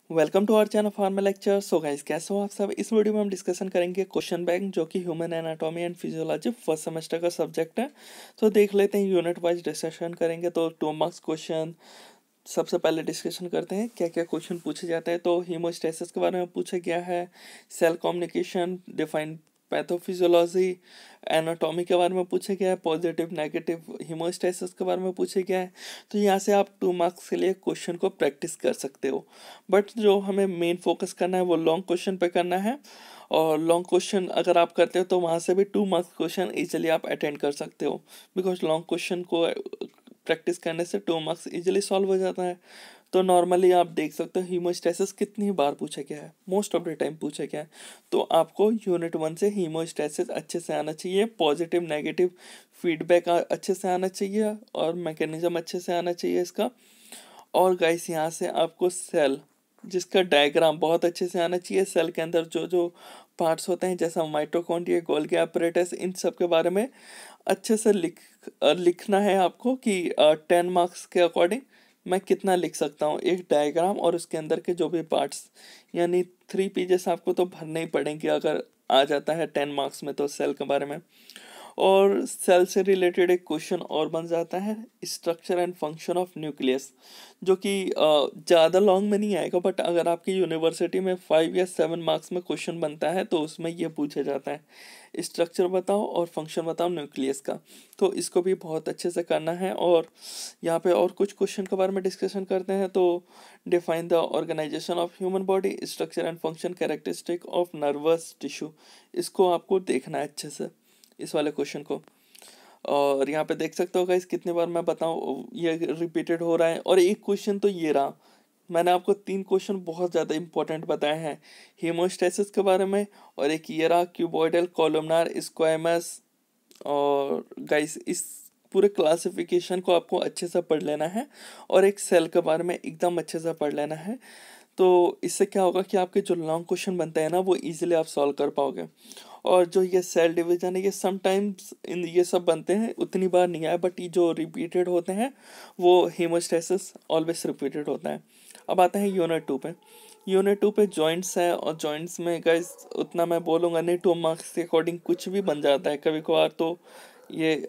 Welcome to our channel pharma lecture. So guys, कैसे हो आप सब। इस वीडियो में हम डिस्कशन करेंगे क्वेश्चन बैंक, जो कि human anatomy and physiology first semester का सब्जेक्ट है। तो देख लेते हैं, यूनिट वाइज डिस्कशन करेंगे। तो 2 मार्क्स क्वेश्चन सबसे पहले डिस्कशन करते हैं क्या क्या क्वेश्चन पूछे जाते हैं। तो हीमोस्टेसिस के बारे में पूछा गया है, cell communication, define pathophysiology, anatomy के बारे में पूछा गया है, पॉजिटिव नेगेटिव हीमोस्टेसिस के बारे में पूछा गया है। तो यहाँ से आप 2 मार्क्स के लिए क्वेश्चन को प्रैक्टिस कर सकते हो। बट जो हमें मेन फोकस करना है वो लॉन्ग क्वेश्चन पे करना है। और लॉन्ग क्वेश्चन अगर आप करते हो तो वहाँ से भी 2 मार्क्स क्वेश्चन इजीली आप अटेंड कर सकते हो, बिकॉज लॉन्ग क्वेश्चन को प्रैक्टिस करने से 2 मार्क्स इजीली सॉल्व हो जाता है। तो नॉर्मली आप देख सकते हो हीमोस्टेसिस कितनी बार पूछा गया है, मोस्ट ऑफ द टाइम पूछा गया है। तो आपको यूनिट 1 से हीमोस्टेसिस अच्छे से आना चाहिए, पॉजिटिव नेगेटिव फीडबैक अच्छे से आना चाहिए, और मैकेनिज्म अच्छे से आना चाहिए इसका। और गाइस, यहाँ से आपको सेल जिसका डायग्राम बहुत अच्छे से आना चाहिए। सेल के अंदर जो जो पार्ट्स होते हैं, जैसा माइटोकॉन्ड्रिया, गोल्गी apparatus, इन सब के बारे में अच्छे से लिखना है आपको कि 10 मार्क्स के अकॉर्डिंग मैं कितना लिख सकता हूँ एक डायग्राम और उसके अंदर के जो भी पार्ट्स, यानी 3 पेजेस आपको तो भरने ही पड़ेंगे अगर आ जाता है 10 मार्क्स में तो सेल के बारे में। और सेल से रिलेटेड एक क्वेश्चन और बन जाता है, structure and function of nucleus, जो कि ज़्यादा लॉन्ग में नहीं आएगा, बट अगर आपकी यूनिवर्सिटी में 5 या 7 मार्क्स में क्वेश्चन बनता है तो उसमें ये पूछा जाता है, स्ट्रक्चर बताओ और फंक्शन बताओ न्यूक्लियस का। तो इसको भी बहुत अच्छे से करना है। और यहाँ पे और कुछ क्वेश्चन के बारे में डिस्कशन करते हैं। तो define the organisation of human body, structure and function characteristic of nervous tissue, इसको आपको देखना है अच्छे से इस वाले क्वेश्चन को। और यहाँ पे देख सकते हो गाइस, कितनी बार मैं बताऊँ ये रिपीटेड हो रहा है। और एक क्वेश्चन तो ये रहा, मैंने आपको 3 क्वेश्चन बहुत ज़्यादा इंपॉर्टेंट बताए हैं हीमोस्टेसिस के बारे में। और एक ये रहा क्यूबॉइडल कॉलमनार स्क्वायमस। और गाइस, इस पूरे क्लासिफिकेशन को आपको अच्छे से पढ़ लेना है, और एक सेल के बारे में एकदम अच्छे से पढ़ लेना है। तो इससे क्या होगा कि आपके जो लॉन्ग क्वेश्चन बनते हैं ना, वो इजीली आप सॉल्व कर पाओगे। और जो ये सेल डिवीजन है, ये समटाइम्स इन ये सब बनते हैं, उतनी बार नहीं आए, बट ये जो रिपीटेड होते हैं वो हीमोस्टेसिस ऑलवेज रिपीटेड होता है। अब आते हैं यूनिट 2 पे। यूनिट 2 पे जॉइंट्स है, और जॉइंट्स में गाइस उतना मैं बोलूँगा नहीं, 2 मार्क्स के अकॉर्डिंग कुछ भी बन जाता है कभी कभार। तो ये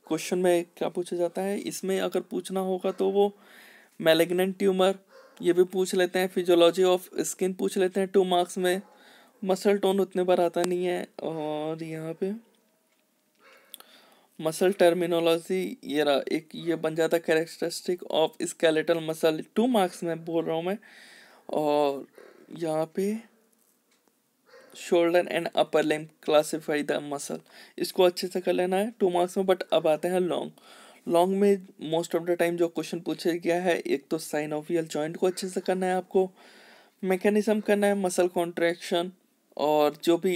क्वेश्चन में क्या पूछा जाता है, इसमें अगर पूछना होगा तो वो मैलिग्नेंट ट्यूमर ये भी पूछ लेते हैं, फिजियोलॉजी ऑफ स्किन पूछ लेते हैं 2 मार्क्स में। मसल टोन उतने बार आता नहीं है। और यहाँ पे मसल टर्मिनोलॉजी ये रहा, एक ये बन जाता है characteristic of skeletal muscle, 2 marks में बोल रहा हूँ मैं। और यहाँ पे shoulder and upper limb classify the muscle, इसको अच्छे से कर लेना है 2 मार्क्स में। बट अब आते हैं लॉन्ग। लॉन्ग में मोस्ट ऑफ द टाइम जो क्वेश्चन पूछा गया है, एक तो साइनोवियल जॉइंट को अच्छे से करना है आपको, मैकेनिज्म करना है मसल कॉन्ट्रैक्शन, और जो भी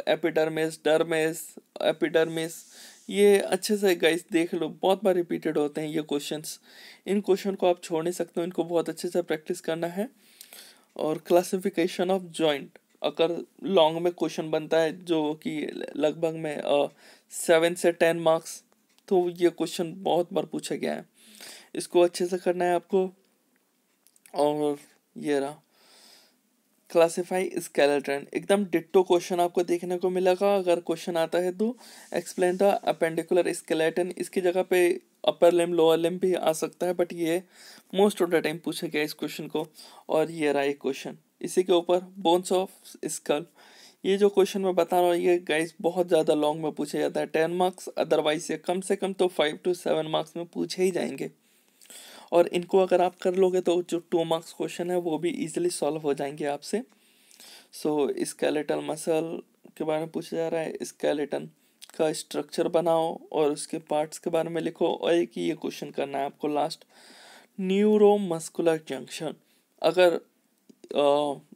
एपिडर्मिस, डर्मिस, एपिडर्मिस, ये अच्छे से गाइस देख लो, बहुत बार रिपीटेड होते हैं ये क्वेश्चंस। इन क्वेश्चन को आप छोड़ नहीं सकते हो, इनको बहुत अच्छे से प्रैक्टिस करना है। और क्लासिफिकेशन ऑफ जॉइंट अगर लॉन्ग में क्वेश्चन बनता है, जो कि लगभग में 7 से 10 मार्क्स, तो ये क्वेश्चन बहुत बार पूछा गया है, इसको अच्छे से करना है आपको। और ये रहा क्लासिफाई स्केलेटन, एकदम डिट्टो क्वेश्चन आपको देखने को मिलेगा अगर क्वेश्चन आता है तो। एक्सप्लेन द अपेंडिकुलर स्केलेटन, इसकी जगह पे अपर लिम्ब लोअर लिम्ब भी आ सकता है, बट ये मोस्ट ऑफ द टाइम पूछा गया इस क्वेश्चन को। और ये रहा एक क्वेश्चन इसी के ऊपर, बोन्स ऑफ स्कल। ये जो क्वेश्चन मैं बता रहा हूँ, ये गाइस बहुत ज़्यादा लॉन्ग में पूछा जाता है, 10 मार्क्स, अदरवाइज ये कम से कम तो 5 to 7 मार्क्स में पूछे ही जाएंगे। और इनको अगर आप कर लोगे तो जो 2 मार्क्स क्वेश्चन है वो भी इजीली सॉल्व हो जाएंगे आपसे। सो स्केलेटल मसल के बारे में पूछा जा रहा है, स्केलेटन का स्ट्रक्चर बनाओ और उसके पार्ट्स के बारे में लिखो। और एक ये क्वेश्चन करना है आपको लास्ट, न्यूरोमस्कुलर जंक्शन। अगर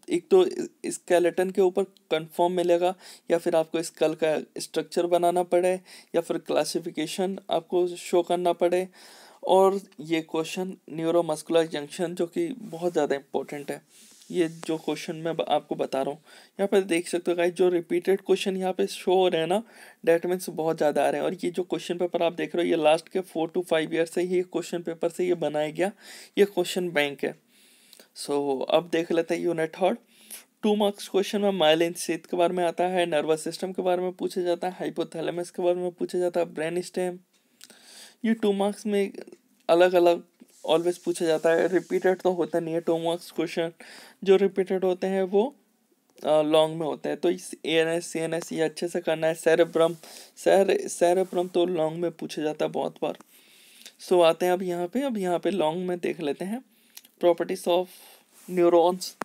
एक तो स्केलेटन के ऊपर कंफर्म मिलेगा, या फिर आपको स्कल का स्ट्रक्चर बनाना पड़े, या फिर क्लासिफिकेशन आपको शो करना पड़े। और ये क्वेश्चन न्यूरोमस्कुलर जंक्शन, जो कि बहुत ज़्यादा इम्पोर्टेंट है, ये जो क्वेश्चन मैं आपको बता रहा हूँ, यहाँ पर देख सकते हो गाइस, जो रिपीटेड क्वेश्चन यहाँ पे शो हो रहे हैं ना, डेट मीन्स बहुत ज़्यादा आ रहे हैं। और ये जो क्वेश्चन पेपर आप देख रहे हो, ये लास्ट के 4 to 5 ईयर से ही क्वेश्चन पेपर से ये बनाया गया, ये क्वेश्चन बैंक है। सो अब देख लेते हैं यूनिट थर्ड। 2 मार्क्स क्वेश्चन में माइलिन शीथ के बारे में आता है, नर्वस सिस्टम के बारे में पूछा जाता है, हाइपोथैलेमस के बारे में पूछा जाता है, ब्रेन स्टेम। ये 2 मार्क्स में अलग अलग ऑलवेज पूछा जाता है, रिपीटेड तो होता नहीं है। 2 मार्क्स क्वेश्चन जो रिपीटेड होते हैं वो लॉन्ग में होते हैं। तो इस एएनएस सीएनएस ये अच्छे से करना है। सेरेब्रम तो लॉन्ग में पूछा जाता है बहुत बार। सो आते हैं अब यहाँ पे लॉन्ग में देख लेते हैं प्रॉपर्टीज ऑफ न्यूरॉन्स।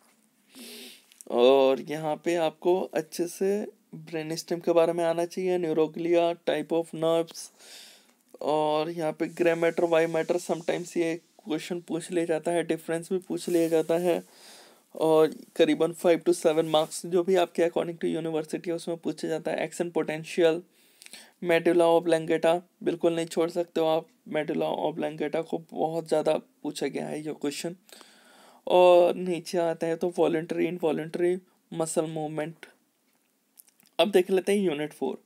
और यहाँ पे आपको अच्छे से ब्रेन स्टेम के बारे में आना चाहिए, न्यूरोग्लिया, टाइप ऑफ नर्व्स, और यहाँ पे grey matter why matter sometimes ये क्वेश्चन पूछ लिया जाता है, डिफरेंस भी पूछ लिया जाता है। और करीबन 5 to 7 मार्क्स जो भी आपके अकॉर्डिंग टू यूनिवर्सिटी है उसमें पूछा जाता है। एक्शन पोटेंशियल, मेडुला ऑब्लंगेटा बिल्कुल नहीं छोड़ सकते हो आप, मेडुला ऑब्लंगेटा को बहुत ज़्यादा पूछा गया है ये क्वेश्चन। और नीचे आता है तो वॉलंटरी इनवॉलंटरी मसल मूवमेंट। अब देख लेते हैं यूनिट 4।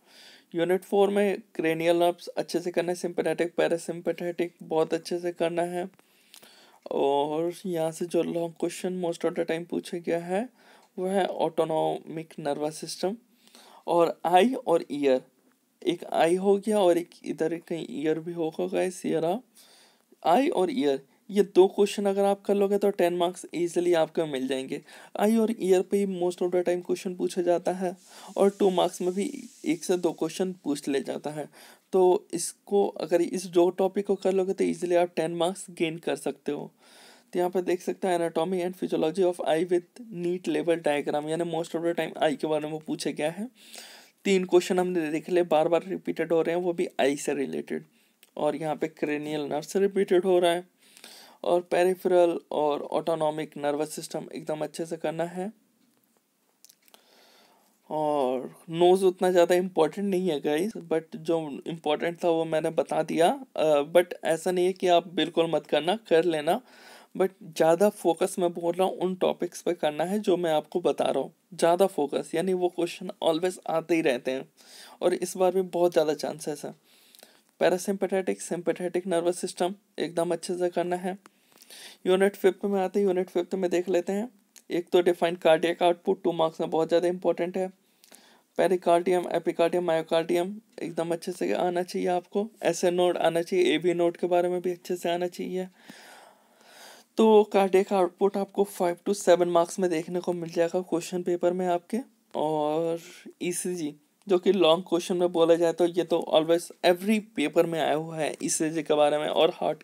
यूनिट 4 में क्रेनियल नर्व्स अच्छे से करना है, सिंपैथेटिक पैरासिम्पैथेटिक बहुत अच्छे से करना है। और यहाँ से जो long question most of the time पूछा गया है वो है ऑटोनॉमिक नर्वस सिस्टम और आई और ईयर। एक आई हो गया और एक इधर कहीं ईयर भी होगा गाइस, आई और ईयर, ये 2 क्वेश्चन अगर आप कर लोगे तो 10 मार्क्स इजीली आपको मिल जाएंगे। आई और ईयर पे ही most of the time question पूछा जाता है और 2 मार्क्स में भी 1 से 2 क्वेश्चन पूछ ले जाता है। तो इसको अगर इस 2 टॉपिक को कर लोगे तो इजीली आप 10 मार्क्स गेन कर सकते हो। तो यहाँ पर देख सकते हैं anatomy and physiology of eye with neat level diagram, यानी most of the time eye के बारे में पूछा गया है। 3 क्वेश्चन हमने देख लिए, बार बार रिपीटेड हो रहे हैं, वो भी आई से रिलेटेड। और यहाँ पे क्रेनियल नर्व से रिपीटेड हो रहा है। और पेरिफेरल और ऑटोनॉमिक नर्वस सिस्टम एकदम अच्छे से करना है। और नोज उतना ज़्यादा इम्पोर्टेंट नहीं है गाइस, बट जो इम्पोर्टेंट था वो मैंने बता दिया। बट ऐसा नहीं है कि आप बिल्कुल मत करना, कर लेना, बट ज़्यादा फोकस मैं बोल रहा हूँ उन टॉपिक्स पे करना है जो मैं आपको बता रहा हूँ। ज़्यादा फोकस यानी वो क्वेश्चन ऑलवेज आते ही रहते हैं और इस बार भी बहुत ज़्यादा चांसेस है। पैरासिम्पैथेटिक सिंपैथेटिक नर्वस सिस्टम एकदम अच्छे से करना है। यूनिट 5 में आते हैं, यूनिट 5 में देख लेते हैं। एक तो डिफाइन कार्डियक आउटपुट 2 मार्क्स में बहुत ज़्यादा इंपॉर्टेंट है। पेरिकार्डियम एपिकार्डियम मायोकार्डियम एकदम अच्छे से आना चाहिए आपको। ऐसे नोड आना चाहिए, एबी नोड के बारे में भी अच्छे से आना चाहिए। तो कार्डियक आउटपुट आपको 5 to 7 मार्क्स में देखने को मिल जाएगा क्वेश्चन पेपर में आपके। और ईसीजी जो कि लॉन्ग क्वेश्चन में बोला जाए तो ये तो ऑलवेज एवरी पेपर में आया हुआ है ईसीजी के बारे में। और हार्ट,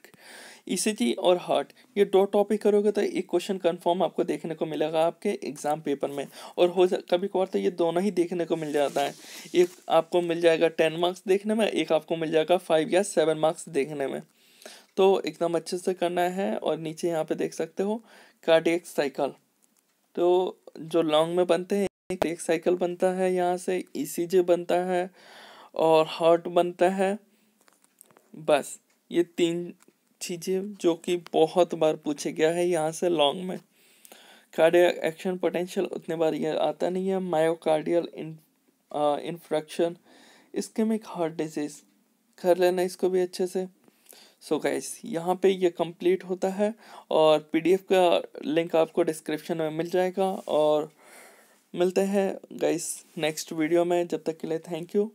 ईसीजी और हार्ट ये 2 टॉपिक करोगे तो एक क्वेश्चन कंफर्म आपको देखने को मिलेगा आपके एग्जाम पेपर में। और कभी कभार तो ये दोनों ही देखने को मिल जाता है। एक आपको मिल जाएगा 10 मार्क्स देखने में, एक आपको मिल जाएगा 5 या 7 मार्क्स देखने में। तो एकदम अच्छे से करना है। और नीचे यहाँ पे देख सकते हो कार्डियक साइकिल, तो जो लॉन्ग में बनते हैं कार्डियक साइकिल बनता है, यहाँ से ईसीजी बनता है और हार्ट बनता है। बस ये 3 चीज़ें जो कि बहुत बार पूछे गया है यहाँ से लॉन्ग में। कार्डियक एक्शन पोटेंशियल उतने बार ये आता नहीं है। Myocardial infarction, ischaemic heart disease कर लेना इसको भी अच्छे से। सो गाइस यहाँ पे ये कंप्लीट होता है और पीडीएफ का लिंक आपको डिस्क्रिप्शन में मिल जाएगा। और मिलते हैं गाइस नेक्स्ट वीडियो में, जब तक के लिए थैंक यू।